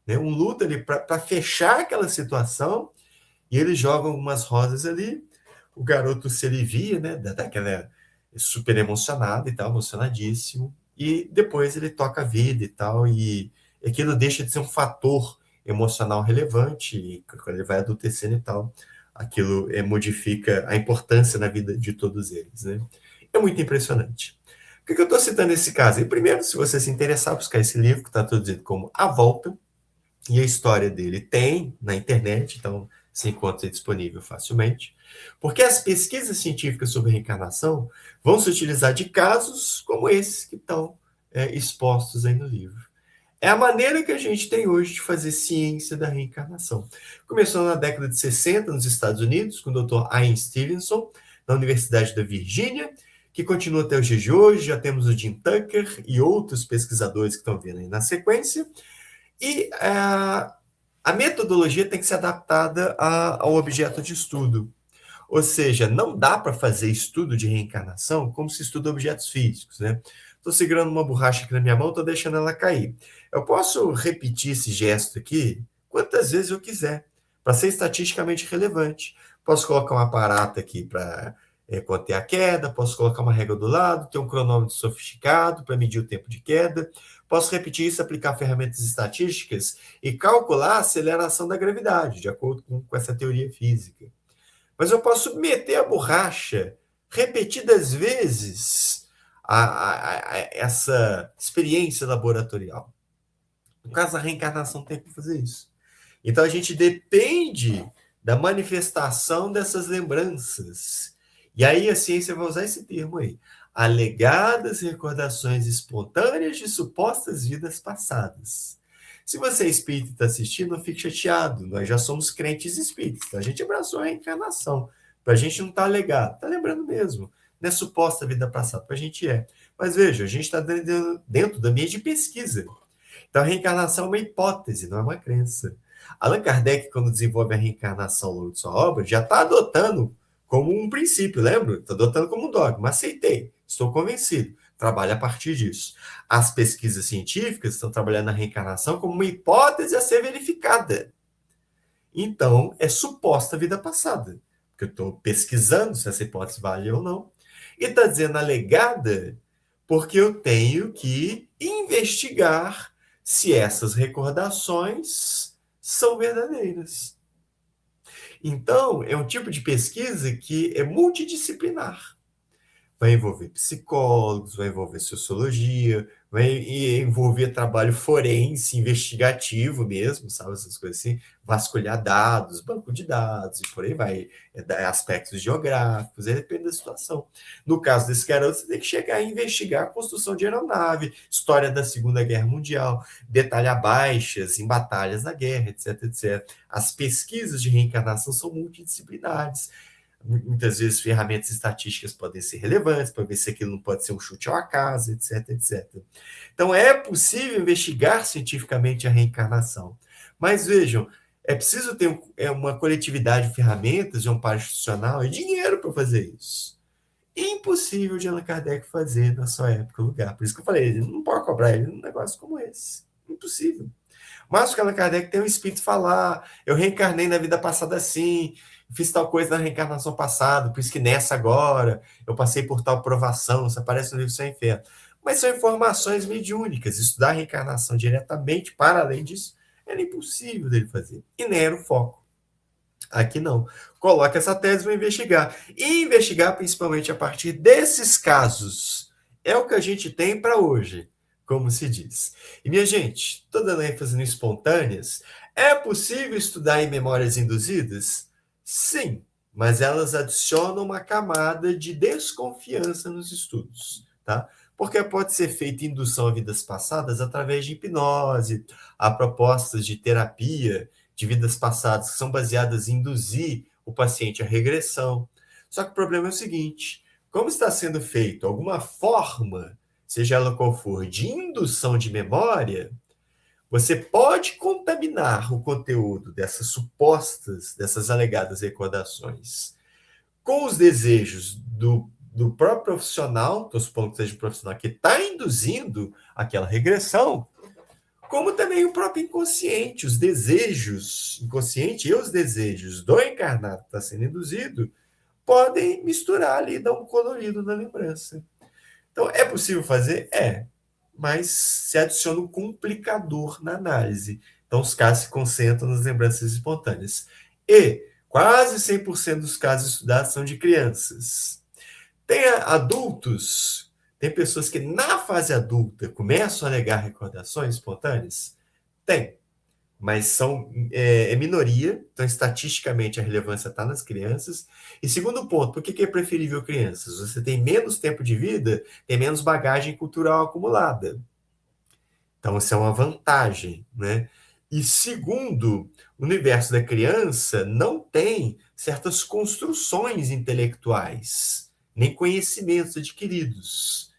B: né? Um luto ali para fechar aquela situação, e eles jogam algumas rosas ali. O garoto se alivia, né? Daquela super emocionado e tal, emocionadíssimo. E depois ele toca a vida e tal, e aquilo deixa de ser um fator emocional relevante, e quando ele vai adultecendo e tal, aquilo modifica a importância na vida de todos eles, né? É muito impressionante. Por que eu estou citando esse caso? E primeiro, se você se interessar, buscar esse livro, que está traduzido como A Volta, e a história dele tem na internet, então se encontra disponível facilmente, porque as pesquisas científicas sobre reencarnação vão se utilizar de casos como esses que estão expostos aí no livro. É a maneira que a gente tem hoje de fazer ciência da reencarnação. Começou na década de 60 nos Estados Unidos, com o Dr. Ian Stevenson, na Universidade da Virgínia, que continua até os dias de hoje. Já temos o Jim Tucker e outros pesquisadores que estão vindo aí na sequência. E a metodologia tem que ser adaptada ao objeto de estudo. Ou seja, não dá para fazer estudo de reencarnação como se estuda objetos físicos, né? Estou segurando uma borracha aqui na minha mão, estou deixando ela cair. Eu posso repetir esse gesto aqui quantas vezes eu quiser, para ser estatisticamente relevante. Posso colocar um aparato aqui para conter a queda, posso colocar uma régua do lado, ter um cronômetro sofisticado para medir o tempo de queda, posso repetir isso, aplicar ferramentas estatísticas e calcular a aceleração da gravidade, de acordo com essa teoria física. Mas eu posso submeter a borracha repetidas vezes a essa experiência laboratorial. No caso da reencarnação, tem que fazer isso. Então a gente depende da manifestação dessas lembranças. E aí a ciência vai usar esse termo aí. Alegadas recordações espontâneas de supostas vidas passadas. Se você é espírita e está assistindo, não fique chateado. Nós já somos crentes espíritas. A gente abraçou a reencarnação. Para a gente não está alegado. Está lembrando mesmo. Não é suposta vida passada. Para a gente é. Mas veja, a gente está dentro do ambiente de pesquisa. Então a reencarnação é uma hipótese, não é uma crença. Allan Kardec, quando desenvolve a reencarnação ao longo de sua obra, já está adotando como um princípio, lembra? Está adotando como um dogma. Aceitei. Estou convencido. Trabalha a partir disso. As pesquisas científicas estão trabalhando na reencarnação como uma hipótese a ser verificada. Então, é suposta vida passada. Porque eu estou pesquisando se essa hipótese vale ou não. E está dizendo alegada porque eu tenho que investigar se essas recordações são verdadeiras. Então, é um tipo de pesquisa que é multidisciplinar. Vai envolver psicólogos, vai envolver sociologia, vai envolver trabalho forense, investigativo mesmo, sabe? Essas coisas assim, vasculhar dados, banco de dados e por aí vai. Aspectos geográficos, depende da situação. No caso desse garoto, você tem que chegar e investigar a construção de aeronave, história da Segunda Guerra Mundial, detalhar baixas em batalhas na guerra, etc, etc. As pesquisas de reencarnação são multidisciplinares. Muitas vezes ferramentas estatísticas podem ser relevantes para ver se aquilo não pode ser um chute ao acaso, etc, etc. Então, é possível investigar cientificamente a reencarnação. Mas, vejam, é preciso ter uma coletividade de ferramentas, de um par institucional e dinheiro para fazer isso. impossível de Allan Kardec fazer na sua época e lugar. Por isso que eu falei, ele não pode cobrar ele um negócio como esse. Impossível. Mas o que Allan Kardec tem um espírito falar, eu reencarnei na vida passada assim, fiz tal coisa na reencarnação passada, por isso que nessa agora eu passei por tal provação, isso aparece no livro Céu e Inferno. Mas são informações mediúnicas, estudar a reencarnação diretamente, para além disso, era impossível dele fazer. E nem era o foco. Aqui não. Coloca essa tese para investigar. E investigar principalmente a partir desses casos. É o que a gente tem para hoje, como se diz. E, minha gente, estou dando ênfase no espontâneas. É possível estudar em memórias induzidas? Sim, mas elas adicionam uma camada de desconfiança nos estudos, tá? Porque pode ser feita indução a vidas passadas através de hipnose, há propostas de terapia de vidas passadas que são baseadas em induzir o paciente à regressão. Só que o problema é o seguinte, como está sendo feito alguma forma, seja ela qual for, de indução de memória, você pode contaminar o conteúdo dessas alegadas recordações com os desejos do próprio profissional, estou supondo que seja um profissional que está induzindo aquela regressão, como também o próprio inconsciente, os desejos, inconsciente e os desejos do encarnado que está sendo induzido, podem misturar ali, dar um colorido na lembrança. Então, é possível fazer? É, mas se adiciona um complicador na análise. Então, os casos se concentram nas lembranças espontâneas. E quase 100% dos casos estudados são de crianças. Tem adultos, tem pessoas que na fase adulta começam a alegar recordações espontâneas? Tem, mas é minoria, então estatisticamente a relevância está nas crianças. E segundo ponto, por que é preferível crianças? Você tem menos tempo de vida, tem menos bagagem cultural acumulada. Então, isso é uma vantagem, né? E segundo, o universo da criança não tem certas construções intelectuais, nem conhecimentos adquiridos.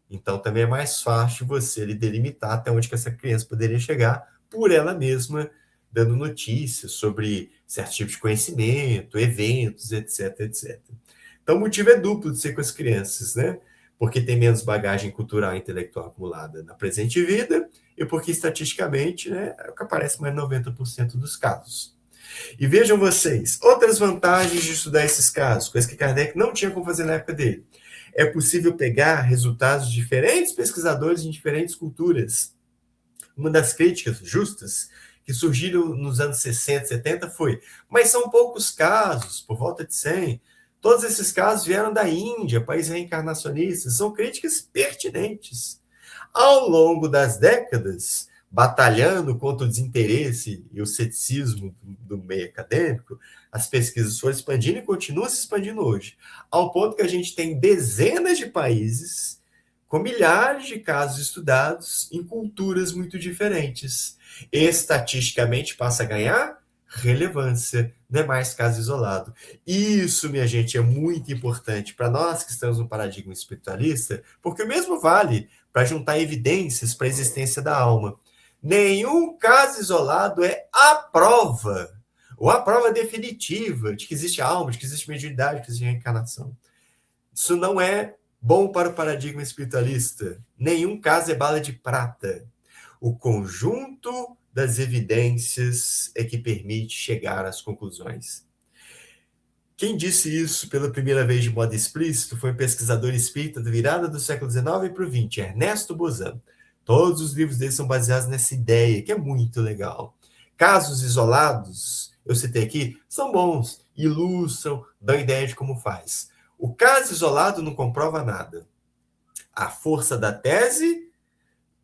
B: Então, também é mais fácil você delimitar até onde que essa criança poderia chegar por ela mesma, dando notícias sobre certos tipos de conhecimento, eventos, etc, etc. Então, o motivo é duplo de ser com as crianças, né? Porque tem menos bagagem cultural e intelectual acumulada na presente vida e porque, estatisticamente, né, é o que aparece mais de 90% dos casos. E vejam vocês, outras vantagens de estudar esses casos, coisa que Kardec não tinha como fazer na época dele. É possível pegar resultados de diferentes pesquisadores em diferentes culturas. Uma das críticas justas que surgiram nos anos 60, 70 foi, mas são poucos casos, por volta de 100. Todos esses casos vieram da Índia, país reencarnacionista. São críticas pertinentes. Ao longo das décadas, batalhando contra o desinteresse e o ceticismo do meio acadêmico, as pesquisas foram expandindo e continuam se expandindo hoje, ao ponto que a gente tem dezenas de países com milhares de casos estudados em culturas muito diferentes. Estatisticamente passa a ganhar relevância, não é mais caso isolado. Isso, minha gente, é muito importante para nós que estamos no paradigma espiritualista, porque o mesmo vale para juntar evidências para a existência da alma. Nenhum caso isolado é a prova, ou a prova definitiva de que existe alma, de que existe mediunidade, de que existe reencarnação. Isso não é bom para o paradigma espiritualista. Nenhum caso é bala de prata. O conjunto das evidências é que permite chegar às conclusões. Quem disse isso pela primeira vez de modo explícito foi um pesquisador espírita da virada do século XIX para o XX, Ernesto Bozan. Todos os livros dele são baseados nessa ideia, que é muito legal. Casos isolados, eu citei aqui, são bons, ilustram, dão ideia de como faz. O caso isolado não comprova nada. A força da tese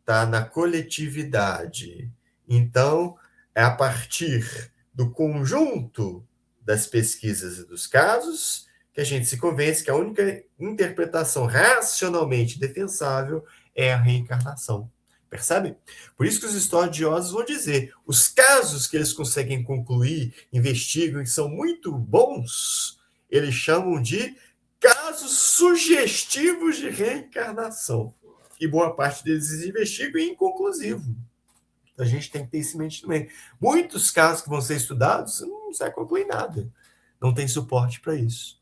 B: está na coletividade. Então, é a partir do conjunto das pesquisas e dos casos que a gente se convence que a única interpretação racionalmente defensável é a reencarnação. Percebe? Por isso que os estudiosos vão dizer, os casos que eles conseguem concluir, investigam e são muito bons, eles chamam de casos sugestivos de reencarnação. E boa parte deles investigam e inconclusivo. A gente tem que ter isso em mente também. Muitos casos que vão ser estudados, você não vai concluir nada. Não tem suporte para isso.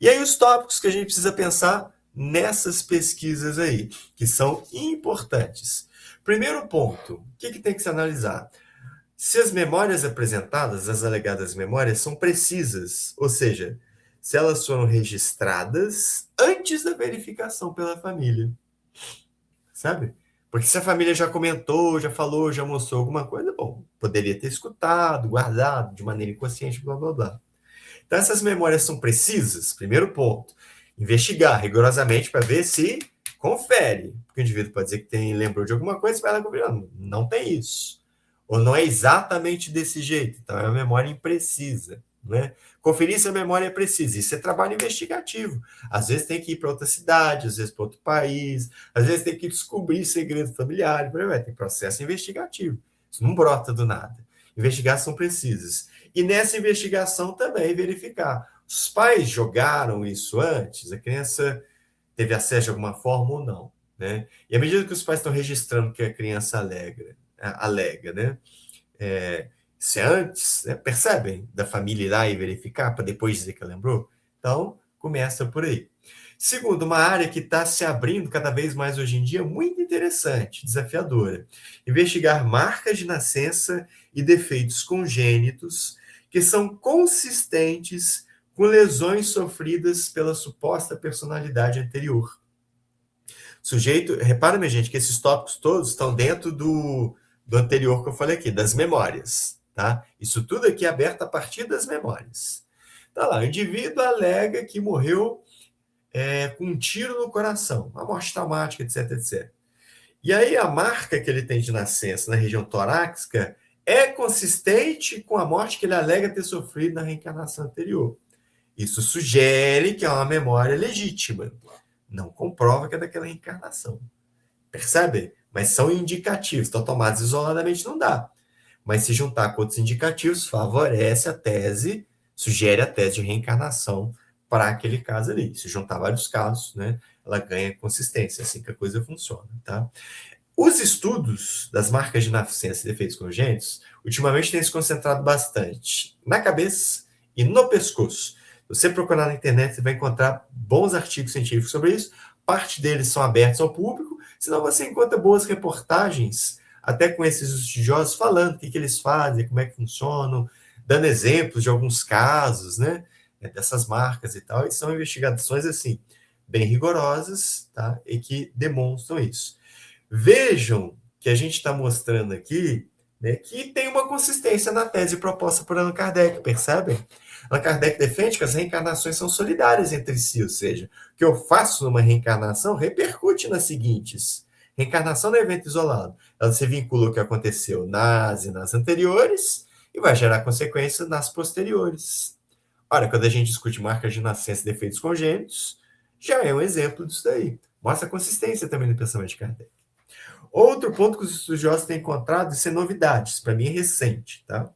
B: E aí os tópicos que a gente precisa pensar nessas pesquisas aí, que são importantes. Primeiro ponto, o que tem que se analisar? Se as memórias apresentadas, as alegadas memórias, são precisas, ou seja, se elas foram registradas antes da verificação pela família, sabe? Porque se a família já comentou, já falou, já mostrou alguma coisa, bom, poderia ter escutado, guardado de maneira inconsciente, blá, blá, blá. Então, essas memórias são precisas? Primeiro ponto. Investigar rigorosamente para ver se confere. Porque o indivíduo pode dizer que lembrou de alguma coisa, você vai lá conferir. Não tem isso. Ou não é exatamente desse jeito. Então, é uma memória imprecisa. Né? Conferir se a memória é precisa. Isso é trabalho investigativo. Às vezes tem que ir para outra cidade, às vezes para outro país, às vezes tem que descobrir segredo familiar. Tem processo investigativo. Isso não brota do nada. Investigações precisas. E nessa investigação também verificar. Os pais jogaram isso antes? A criança teve acesso de alguma forma ou não? Né? E à medida que os pais estão registrando que a criança alega, né? Se antes, né? Percebem? Da família ir lá e verificar, para depois dizer que ela lembrou? Então, começa por aí. Segundo, uma área que está se abrindo cada vez mais hoje em dia, muito interessante, desafiadora. Investigar marcas de nascença e defeitos congênitos que são consistentes com lesões sofridas pela suposta personalidade anterior. Sujeito, repara, minha gente, que esses tópicos todos estão dentro do anterior que eu falei aqui, das memórias. Tá? Isso tudo aqui é aberto a partir das memórias. Tá lá, o indivíduo alega que morreu com um tiro no coração, uma morte traumática, etc, etc. E aí a marca que ele tem de nascença na região torácica é consistente com a morte que ele alega ter sofrido na reencarnação anterior. Isso sugere que é uma memória legítima. Não comprova que é daquela reencarnação. Percebe? Mas são indicativos. Então, tomados isoladamente não dá. Mas se juntar com outros indicativos, favorece a tese, sugere a tese de reencarnação para aquele caso ali. Se juntar vários casos, né, ela ganha consistência, assim que a coisa funciona, tá? Os estudos das marcas de nascença e defeitos congênitos, ultimamente têm se concentrado bastante na cabeça e no pescoço. Se você procurar na internet, você vai encontrar bons artigos científicos sobre isso. Parte deles são abertos ao público, senão você encontra boas reportagens, até com esses estudiosos falando o que eles fazem, como é que funcionam, dando exemplos de alguns casos, né, dessas marcas e tal. E são investigações, assim, bem rigorosas, tá, e que demonstram isso. Vejam que a gente está mostrando aqui, né, que tem uma consistência na tese proposta por Allan Kardec, percebem? Allan Kardec defende que as reencarnações são solidárias entre si, ou seja, o que eu faço numa reencarnação repercute nas seguintes. Reencarnação não é evento isolado. Ela se vincula ao que aconteceu nas e nas anteriores e vai gerar consequências nas posteriores. Ora, quando a gente discute marcas de nascença e defeitos congênitos, já é um exemplo disso daí. Mostra a consistência também no pensamento de Kardec. Outro ponto que os estudiosos têm encontrado, isso é novidades, para mim é recente, tá?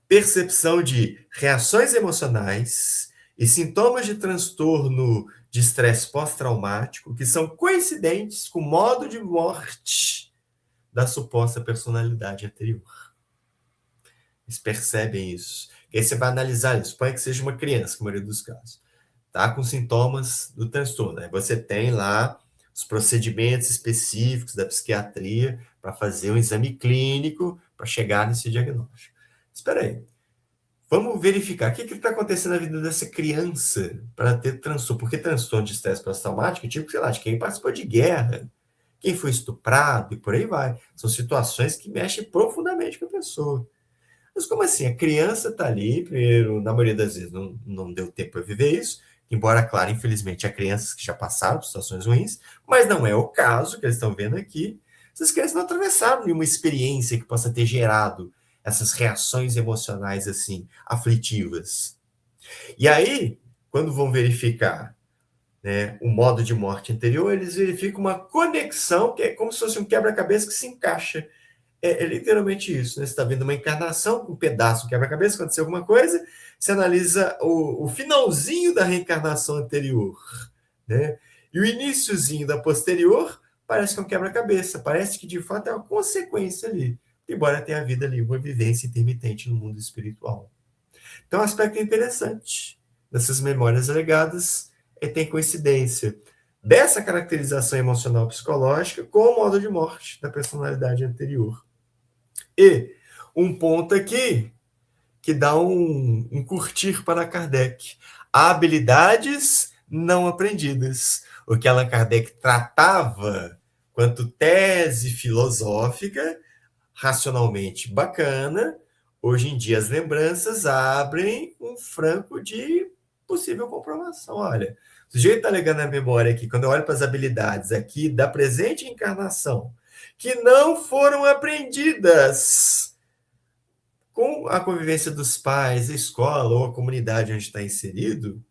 B: Percepção de reações emocionais e sintomas de transtorno de estresse pós-traumático que são coincidentes com o modo de morte da suposta personalidade anterior. Eles percebem isso. E aí você vai analisar isso. Suponha que seja uma criança, na maioria dos casos. Tá com sintomas do transtorno. Aí você tem lá os procedimentos específicos da psiquiatria para fazer um exame clínico para chegar nesse diagnóstico. Espera aí. Vamos verificar o que está acontecendo na vida dessa criança para ter transtorno. Porque transtorno de estresse pós-traumático, tipo, sei lá, de quem participou de guerra, quem foi estuprado e por aí vai. São situações que mexem profundamente com a pessoa. Mas como assim? A criança está ali, primeiro, na maioria das vezes não deu tempo para viver isso, embora, claro, infelizmente, há crianças que já passaram por situações ruins, mas não é o caso que eles estão vendo aqui. Essas crianças não atravessaram nenhuma experiência que possa ter gerado essas reações emocionais, assim, aflitivas. E aí, quando vão verificar, né, o modo de morte anterior, eles verificam uma conexão, que é como se fosse um quebra-cabeça que se encaixa. É literalmente isso, né? Você está vendo uma encarnação com um pedaço, um quebra-cabeça, aconteceu alguma coisa, você analisa o finalzinho da reencarnação anterior, né? E o iniciozinho da posterior parece que é um quebra-cabeça, parece que de fato é uma consequência ali, embora tenha havido ali uma vivência intermitente no mundo espiritual. Então, é um aspecto interessante, dessas memórias legadas tem coincidência dessa caracterização emocional psicológica com o modo de morte da personalidade anterior. E um ponto aqui que dá um curtir para Kardec. Habilidades não aprendidas. O que Allan Kardec tratava quanto tese filosófica, racionalmente bacana, hoje em dia as lembranças abrem um franco de possível comprovação. Olha, o sujeito está legando a memória aqui, quando eu olho para as habilidades aqui da presente encarnação, que não foram aprendidas com a convivência dos pais, a escola ou a comunidade onde está inserido,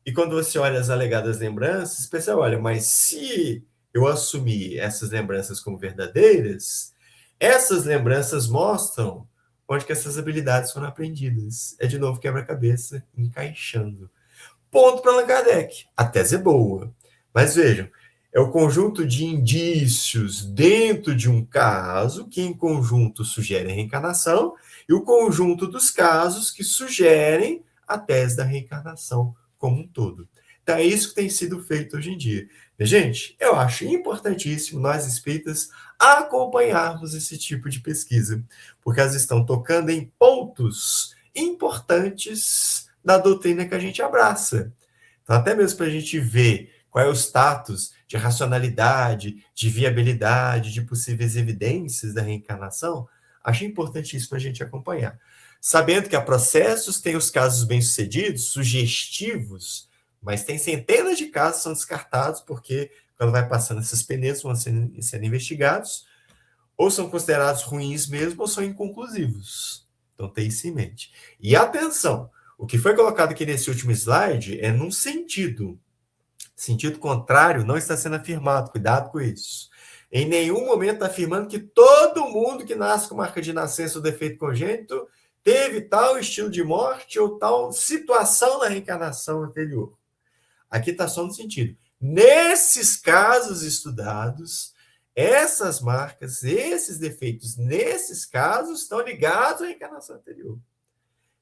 B: e quando você olha as alegadas lembranças, pensa, olha, mas se eu assumir essas lembranças como verdadeiras, essas lembranças mostram onde que essas habilidades foram aprendidas. É de novo quebra-cabeça encaixando. Ponto para Allan Kardec. A tese é boa. Mas vejam, é o conjunto de indícios dentro de um caso que em conjunto sugere a reencarnação e o conjunto dos casos que sugerem a tese da reencarnação como um todo. Então é isso que tem sido feito hoje em dia. Gente, eu acho importantíssimo nós espíritas acompanharmos esse tipo de pesquisa, porque elas estão tocando em pontos importantes da doutrina que a gente abraça. Então, até mesmo para a gente ver qual é o status de racionalidade, de viabilidade, de possíveis evidências da reencarnação, acho importantíssimo a gente acompanhar. Sabendo que há processos, tem os casos bem-sucedidos, sugestivos, mas tem centenas de casos que são descartados porque, quando vai passando essas peneiras, vão sendo investigados, ou são considerados ruins mesmo, ou são inconclusivos. Então, tem isso em mente. E atenção, o que foi colocado aqui nesse último slide é num sentido. Sentido contrário não está sendo afirmado, cuidado com isso. Em nenhum momento está afirmando que todo mundo que nasce com marca de nascença ou defeito congênito teve tal estilo de morte ou tal situação na reencarnação anterior. Aqui está só no sentido. Nesses casos estudados, essas marcas, esses defeitos, nesses casos, estão ligados à reencarnação anterior.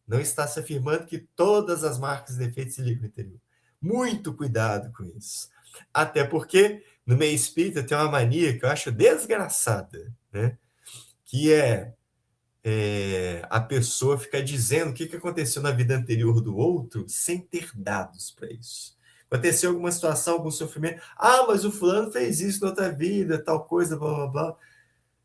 B: Não está se afirmando que todas as marcas e defeitos se ligam ao anterior. Muito cuidado com isso. Até porque, no meio espírita, tem uma mania que eu acho desgraçada, né? Que é a pessoa ficar dizendo o que aconteceu na vida anterior do outro sem ter dados para isso. Aconteceu alguma situação, algum sofrimento. Ah, mas o fulano fez isso na outra vida, tal coisa, blá, blá, blá.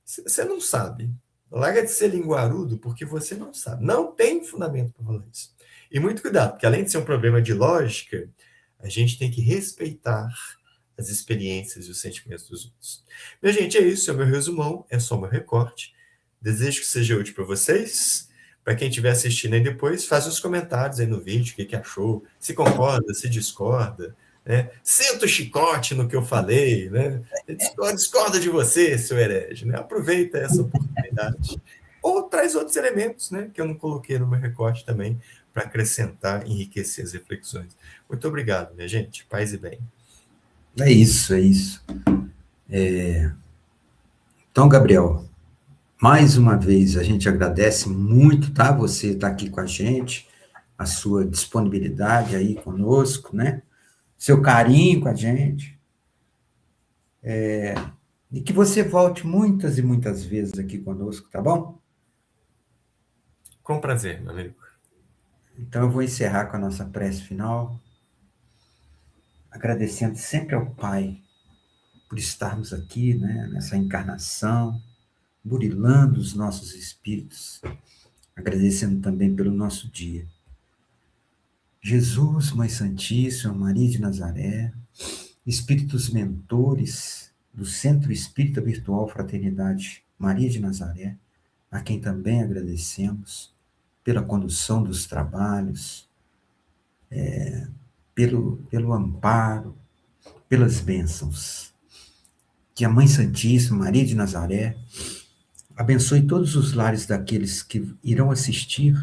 B: Você não sabe. Larga de ser linguarudo, porque você não sabe. Não tem fundamento para falar isso. E muito cuidado, porque além de ser um problema de lógica, a gente tem que respeitar as experiências e os sentimentos dos outros. Minha gente, é isso. É o meu resumão, é só o meu recorte. Desejo que seja útil para vocês. Para quem estiver assistindo aí depois, faz os comentários aí no vídeo, o que achou, se concorda, se discorda, né? Senta o chicote no que eu falei, né? Discorda de você, seu herege, né? Aproveita essa oportunidade. Ou traz outros elementos, né? Que eu não coloquei no meu recorte também, para acrescentar, enriquecer as reflexões. Muito obrigado, minha gente. Paz e bem.
C: É isso, é isso. Então, Gabriel, mais uma vez a gente agradece muito, tá? Você tá aqui com a gente, a sua disponibilidade aí conosco, né? Seu carinho com a gente. E que você volte muitas e muitas vezes aqui conosco, tá bom?
B: Com prazer, meu amigo.
C: Então eu vou encerrar com a nossa prece final, agradecendo sempre ao Pai por estarmos aqui, né, nessa encarnação, burilando os nossos espíritos, agradecendo também pelo nosso dia. Jesus, Mãe Santíssima, Maria de Nazaré, espíritos mentores do Centro Espírita Virtual Fraternidade Maria de Nazaré, a quem também agradecemos pela condução dos trabalhos, pelo amparo, pelas bênçãos. Que a Mãe Santíssima, Maria de Nazaré, abençoe todos os lares daqueles que irão assistir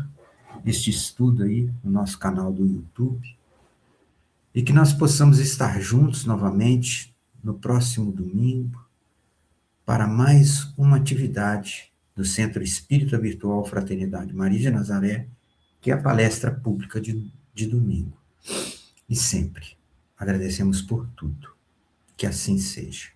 C: este estudo aí no nosso canal do YouTube, e que nós possamos estar juntos novamente no próximo domingo para mais uma atividade do Centro Espírita Virtual Fraternidade Maria de Nazaré, que é a palestra pública de domingo. e sempre. Agradecemos por tudo. Que assim seja.